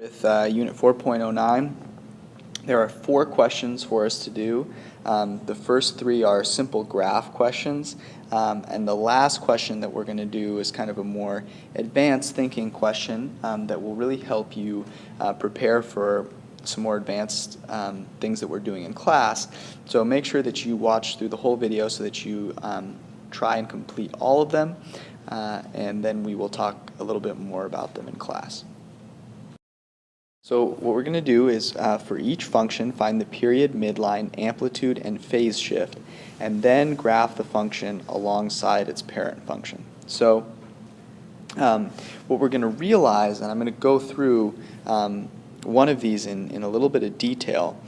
With Unit 4.09, there are 4 questions for us to do. The first 3 are simple graph questions, and the last question that we're going to do is kind of a more advanced thinking question that will really help you prepare for some more advanced things that we're doing in class. So make sure that you watch through the whole video so that you try and complete all of them, and then we will talk a little bit more about them in class. So what we're going to do is, for each function, find the period, midline, amplitude, and phase shift, and then graph the function alongside its parent function. So what we're going to realize, and I'm going to go through one of these in a little bit of detail,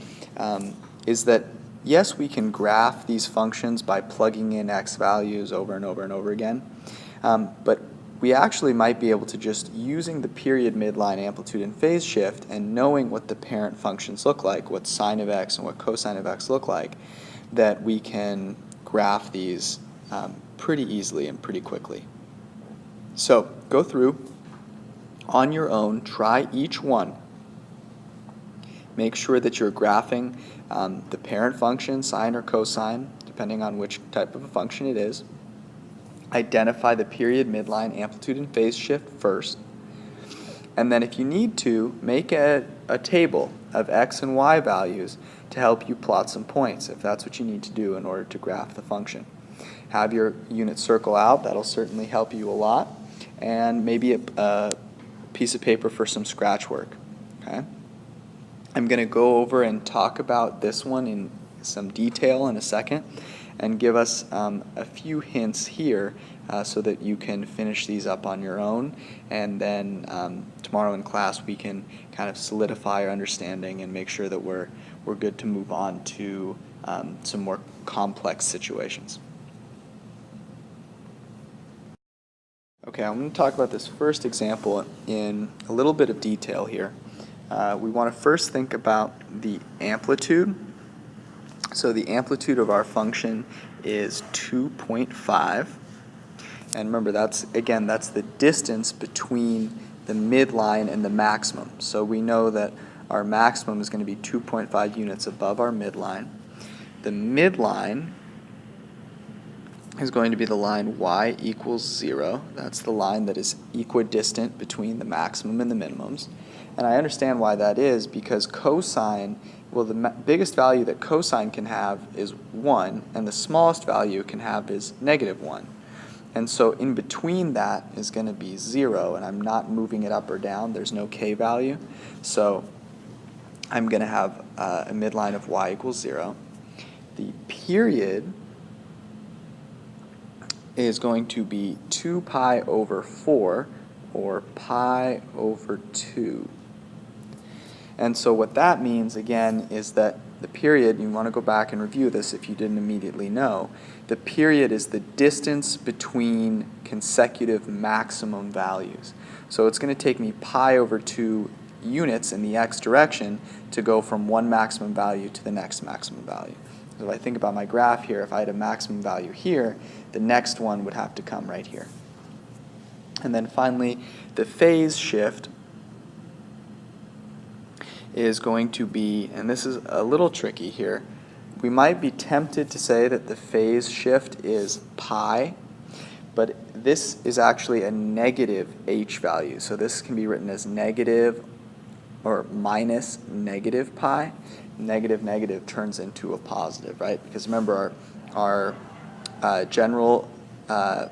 is that yes, we can graph these functions by plugging in x values over and over and over again, but we actually might be able to, just using the period, midline, amplitude, and phase shift, and knowing what the parent functions look like, what sine of x and what cosine of x look like, that we can graph these pretty easily and pretty quickly. So go through on your own, try each one. Make sure that you're graphing the parent function, sine or cosine, depending on which type of a function it is. Identify the period, midline, amplitude, and phase shift first. And then if you need to, make a table of x and y values to help you plot some points, if that's what you need to do in order to graph the function. Have your unit circle out. That'll certainly help you a lot. And maybe a piece of paper for some scratch work. Okay? I'm going to go over and talk about this one in some detail in a second, and give us a few hints here so that you can finish these up on your own, and then tomorrow in class we can kind of solidify our understanding and make sure that we're good to move on to some more complex situations. Okay, I'm going to talk about this first example in a little bit of detail here. We want to first think about the amplitude. So the amplitude of our function is 2.5, and remember, that's the distance between the midline and the maximum. So we know that our maximum is going to be 2.5 units above our midline. The midline is going to be the line y equals 0. That's the line that is equidistant between the maximum and the minimums. And I understand why that is, because cosine, well, the biggest value that cosine can have is 1, and the smallest value it can have is -1. And so in between that is going to be 0, and I'm not moving it up or down. There's no k value. So I'm going to have a midline of y equals 0. The period is going to be 2 pi over 4, or pi over 2. And so what that means, again, is that the period, you want to go back and review this if you didn't immediately know, the period is the distance between consecutive maximum values. So it's going to take me pi over 2 units in the x direction to go from one maximum value to the next maximum value. So if I think about my graph here, if I had a maximum value here, the next one would have to come right here. And then finally, the phase shift is going to be, and this is a little tricky here, we might be tempted to say that the phase shift is pi, but this is actually a negative h value. So this can be written as negative or minus negative pi. Negative turns into a positive, right? Because remember, our general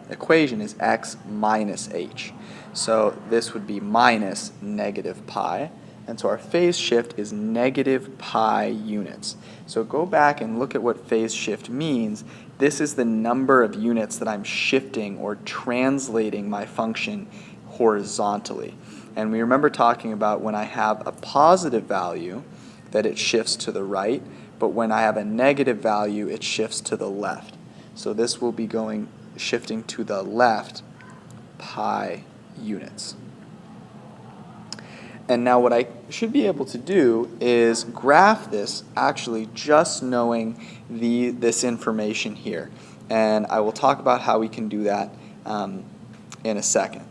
equation is x minus h. So this would be minus negative pi. And so our phase shift is negative pi units. So go back and look at what phase shift means. This is the number of units that I'm shifting or translating my function horizontally. And we remember talking about when I have a positive value that it shifts to the right, but when I have a negative value it shifts to the left. So this will be shifting to the left pi units. And now what I should be able to do is graph this actually just knowing this information here. And I will talk about how we can do that in a second.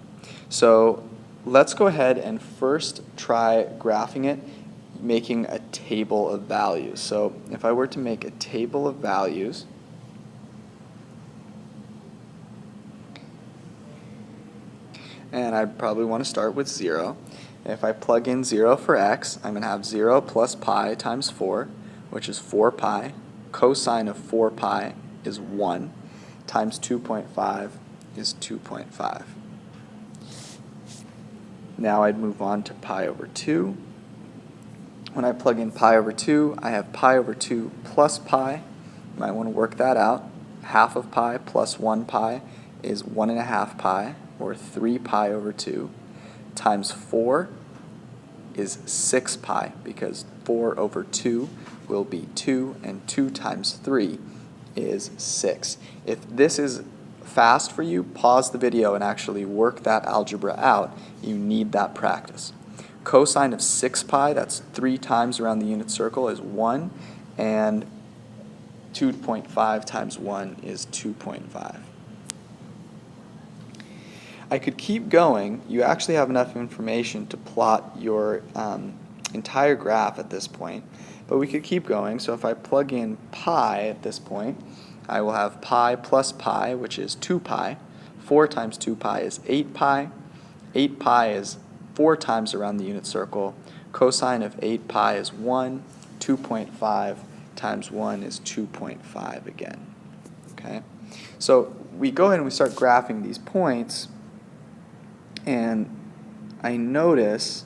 So let's go ahead and first try graphing it, making a table of values. So if I were to make a table of values, and I probably want to start with 0. If I plug in 0 for x, I'm going to have 0 plus pi times 4, which is 4 pi. Cosine of 4 pi is 1, times 2.5 is 2.5. Now I'd move on to pi over 2. When I plug in pi over 2, I have pi over 2 plus pi. You might want to work that out. Half of pi plus 1 pi is 1.5 pi, or 3 pi over 2, times 4 is 6 pi, because 4 over 2 will be 2, and 2 times 3 is 6. If this is fast for you, pause the video and actually work that algebra out. You need that practice. Cosine of 6 pi, that's 3 times around the unit circle, is 1, and 2.5 times 1 is 2.5. I could keep going. You actually have enough information to plot your entire graph at this point, but we could keep going. So if I plug in pi at this point, I will have pi plus pi, which is 2 pi. 4 times 2 pi is 8 pi. 8 pi is 4 times around the unit circle. Cosine of 8 pi is 1. 2.5 times 1 is 2.5 again. Okay? So we go ahead and we start graphing these points, and I notice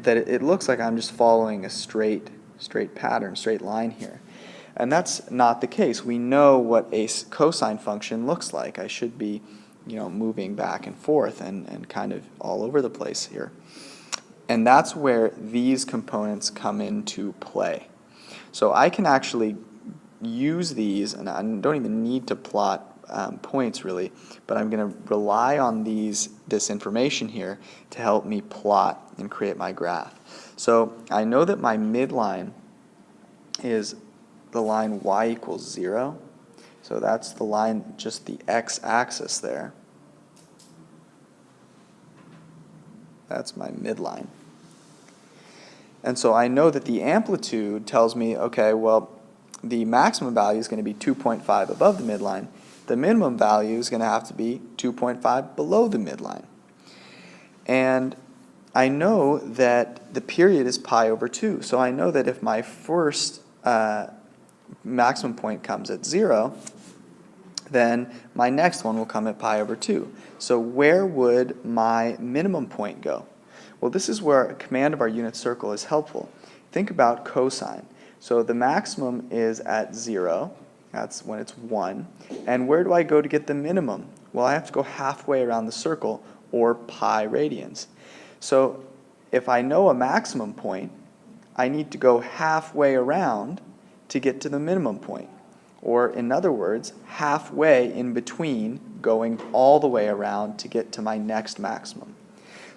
that it looks like I'm just following a straight pattern, straight line here. And that's not the case. We know what a cosine function looks like. I should be, moving back and forth and kind of all over the place here. And that's where these components come into play. So I can actually use these, and I don't even need to plot points really, but I'm going to rely on this information here to help me plot and create my graph. So I know that my midline is the line y equals 0. So that's the line, just the x-axis there. That's my midline. And so I know that the amplitude tells me, okay, well, the maximum value is going to be 2.5 above the midline. The minimum value is going to have to be 2.5 below the midline. And I know that the period is pi over 2. So I know that if my first maximum point comes at 0, then my next one will come at pi over 2. So where would my minimum point go? Well, this is where a command of our unit circle is helpful. Think about cosine. So the maximum is at 0. That's when it's 1. And where do I go to get the minimum? Well, I have to go halfway around the circle, or pi radians. So if I know a maximum point, I need to go halfway around to get to the minimum point. Or in other words, halfway in between, going all the way around to get to my next maximum.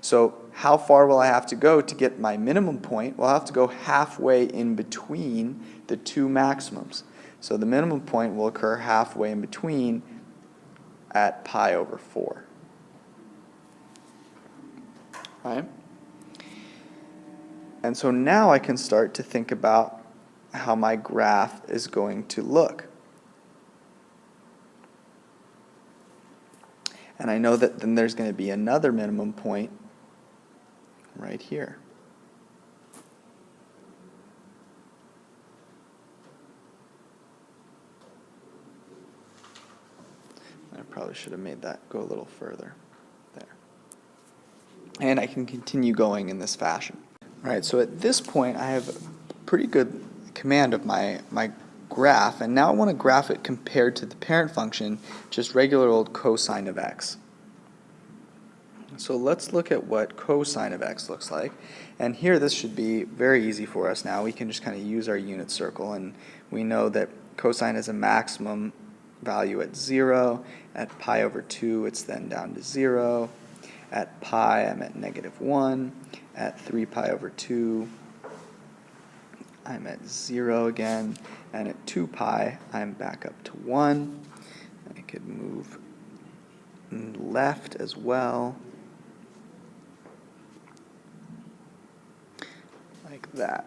So how far will I have to go to get my minimum point? Well, I'll have to go halfway in between the two maximums. So the minimum point will occur halfway in between at pi over 4. Right? And so now I can start to think about how my graph is going to look. And I know that then there's going to be another minimum point right here. I probably should have made that go a little further there. And I can continue going in this fashion. All right, so at this point I have pretty good command of my graph, and now I want to graph it compared to the parent function, just regular old cosine of x. So let's look at what cosine of x looks like. And here this should be very easy for us now. We can just kind of use our unit circle, and we know that cosine has a maximum value at 0. At pi over 2 it's then down to 0. At pi I'm at -1. At 3 pi over 2 I'm at 0 again. And at 2 pi I'm back up to 1. I could move left as well. that.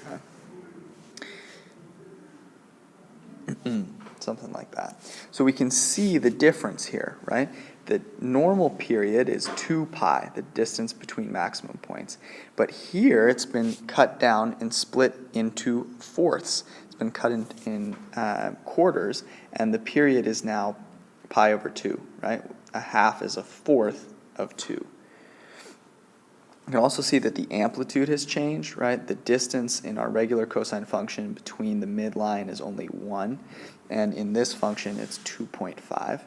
Okay. Something like that. So we can see the difference here, right? The normal period is 2 pi, the distance between maximum points. But here it's been cut down and split into fourths. It's been cut in quarters, and the period is now pi over 2, right? A half is a fourth of 2. You can also see that the amplitude has changed, right? The distance in our regular cosine function between the midline is only 1, and in this function it's 2.5.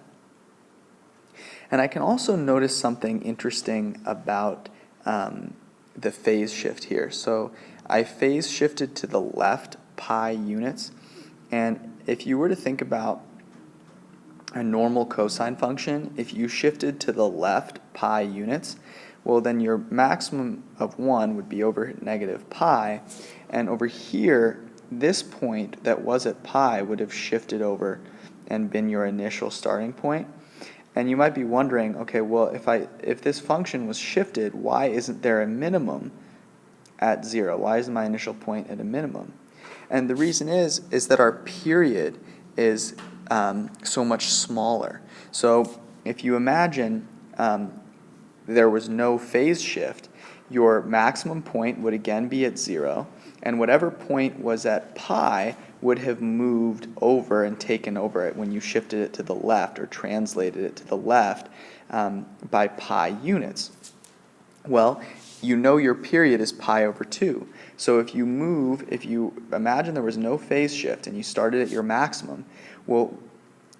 And I can also notice something interesting about the phase shift here. So I phase shifted to the left pi units, and if you were to think about a normal cosine function, if you shifted to the left pi units, well, then your maximum of 1 would be over negative pi, and over here, this point that was at pi would have shifted over and been your initial starting point. And you might be wondering, okay, well, if this function was shifted, why isn't there a minimum at 0? Why isn't my initial point at a minimum? And the reason is that our period is so much smaller. So if you imagine there was no phase shift, your maximum point would again be at 0, and whatever point was at pi would have moved over and taken over it when you shifted it to the left or translated it to the left by pi units. Well, you know your period is pi over 2. So if you imagine there was no phase shift and you started at your maximum, well,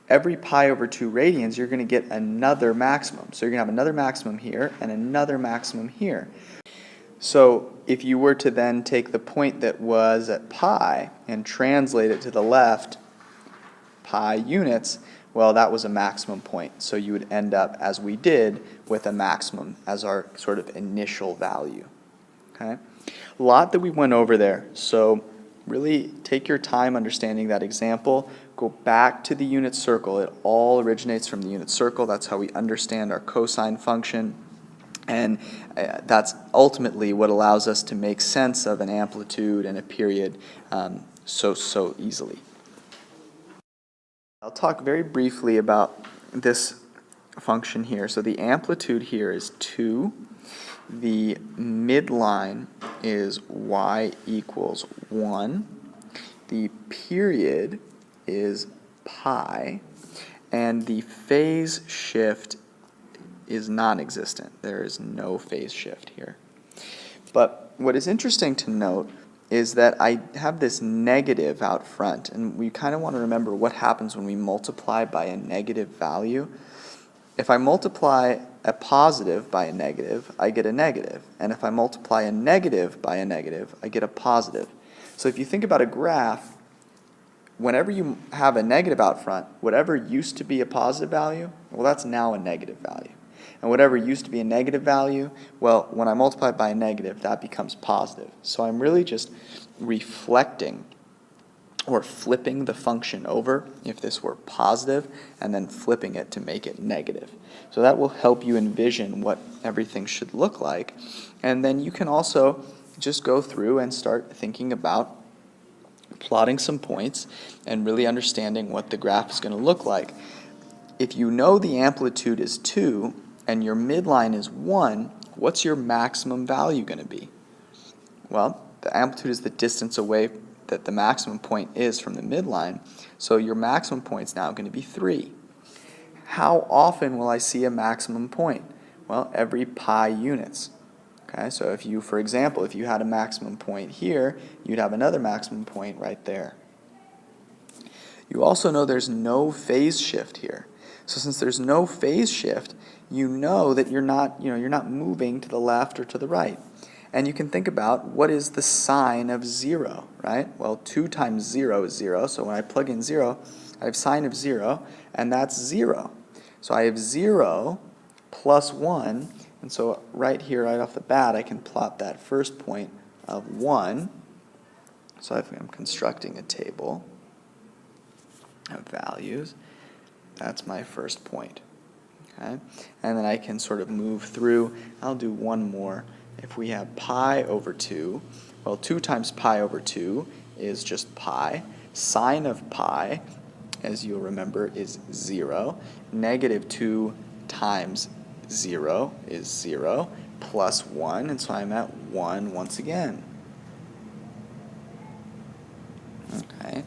every pi over 2 radians, you're going to get another maximum. So you're going to have another maximum here and another maximum here. So if you were to then take the point that was at pi and translate it to the left, pi units, well, that was a maximum point. So you would end up, as we did, with a maximum as our sort of initial value. Okay? A lot that we went over there. So really take your time understanding that example. Go back to the unit circle. It all originates from the unit circle. That's how we understand our cosine function. And that's ultimately what allows us to make sense of an amplitude and a period so easily. I'll talk very briefly about this function here. So the amplitude here is 2. The midline is y equals 1. The period is pi. And the phase shift is non-existent. There is no phase shift here. But what is interesting to note is that I have this negative out front, and we kind of want to remember what happens when we multiply by a negative value. If I multiply a positive by a negative, I get a negative. And if I multiply a negative by a negative, I get a positive. So if you think about a graph, whenever you have a negative out front, whatever used to be a positive value, well, that's now a negative value. And whatever used to be a negative value, well, when I multiply it by a negative, that becomes positive. So I'm really just reflecting or flipping the function over if this were positive, and then flipping it to make it negative. So that will help you envision what everything should look like. And then you can also just go through and start thinking about plotting some points and really understanding what the graph is going to look like. If you know the amplitude is 2 and your midline is 1, what's your maximum value going to be? Well, the amplitude is the distance away that the maximum point is from the midline, so your maximum point is now going to be 3. How often will I see a maximum point? Well, every pi units. Okay, so if you, for example, if you had a maximum point here, you'd have another maximum point right there. You also know there's no phase shift here. So since there's no phase shift, you know that you're not moving to the left or to the right. And you can think about what is the sign of 0, right? Well, 2 times 0 is 0, so when I plug in 0, I have sign of 0, and that's 0. So I have 0 plus 1, and so right here, right off the bat, I can plot that first point of 1. So I'm constructing a table of values. That's my first point. Okay? And then I can sort of move through. I'll do one more. If we have pi over 2, well, 2 times pi over 2 is just pi. Sine of pi, as you'll remember, is 0. Negative 2 times 0 is 0, plus 1, and so I'm at 1 once again. Okay.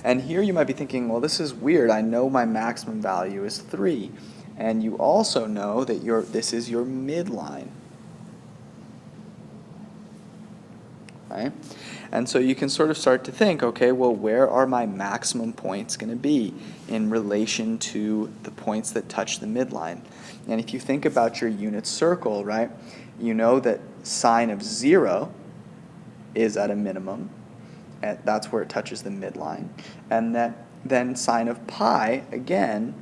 And here you might be thinking, well, this is weird. I know my maximum value is 3. And you also know that this is your midline. Right? And so you can sort of start to think, okay, well, where are my maximum points going to be in relation to the points that touch the midline? And if you think about your unit circle, right, you know that sine of 0 is at a minimum. And that's where it touches the midline. And then sine of pi, again,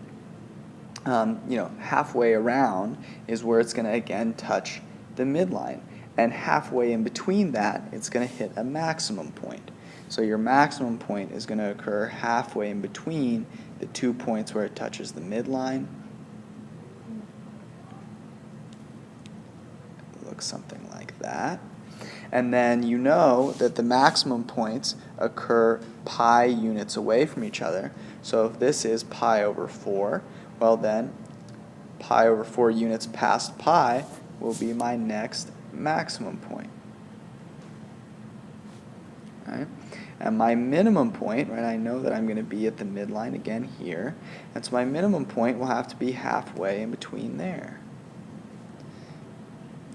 halfway around is where it's going to, again, touch the midline. And halfway in between that, it's going to hit a maximum point. So your maximum point is going to occur halfway in between the 2 points where it touches the midline. It looks something like that. And then you know that the maximum points occur pi units away from each other. So if this is pi over 4, well then pi over 4 units past pi will be my next maximum point. Right? And my minimum point, right, I know that I'm going to be at the midline again here. And so my minimum point will have to be halfway in between there.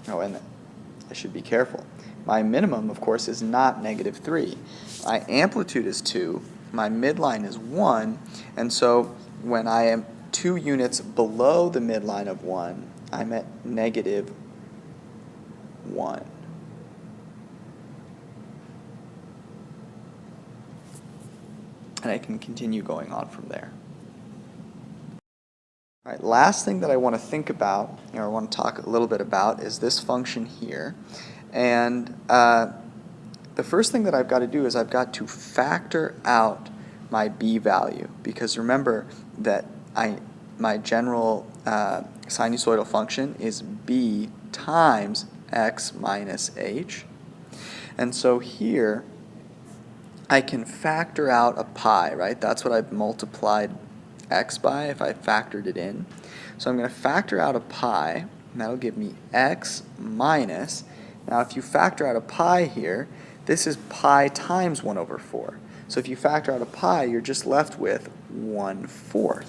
Oh, and I should be careful. My minimum, of course, is not negative 3. My amplitude is 2. My midline is 1. And so when I am 2 units below the midline of 1, I'm at negative 1. And I can continue going on from there. All right, last thing that I want to think about, or I want to talk a little bit about, is this function here. And the first thing that I've got to do is I've got to factor out my b value, because remember that my general sinusoidal function is b times x minus h. And so here I can factor out a pi, right? That's what I've multiplied x by if I factored it in. So I'm going to factor out a pi, and that'll give me x minus. Now if you factor out a pi here, this is pi times 1 over 4. So if you factor out a pi, you're just left with 1/4.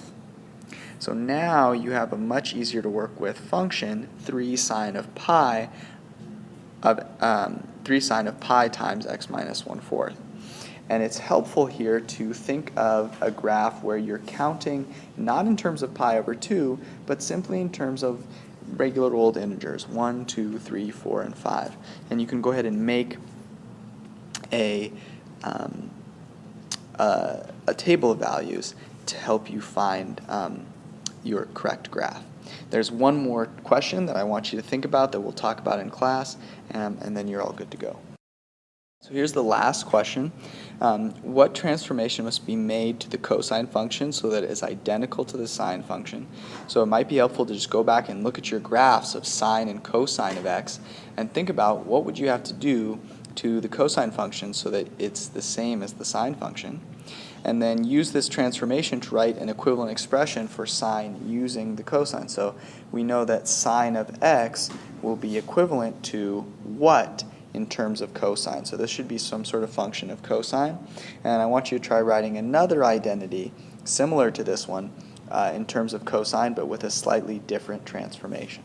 So now you have a much easier to work with function, 3 sine of pi times x minus 1/4. And it's helpful here to think of a graph where you're counting not in terms of pi over 2, but simply in terms of regular old integers, 1, 2, 3, 4, and 5. And you can go ahead and make a table of values to help you find your correct graph. There's one more question that I want you to think about that we'll talk about in class, and then you're all good to go. So here's the last question. What transformation must be made to the cosine function so that it is identical to the sine function? So it might be helpful to just go back and look at your graphs of sine and cosine of x and think about what would you have to do to the cosine function so that it's the same as the sine function. And then use this transformation to write an equivalent expression for sine using the cosine. So we know that sine of x will be equivalent to what in terms of cosine. So this should be some sort of function of cosine. And I want you to try writing another identity similar to this one in terms of cosine, but with a slightly different transformation.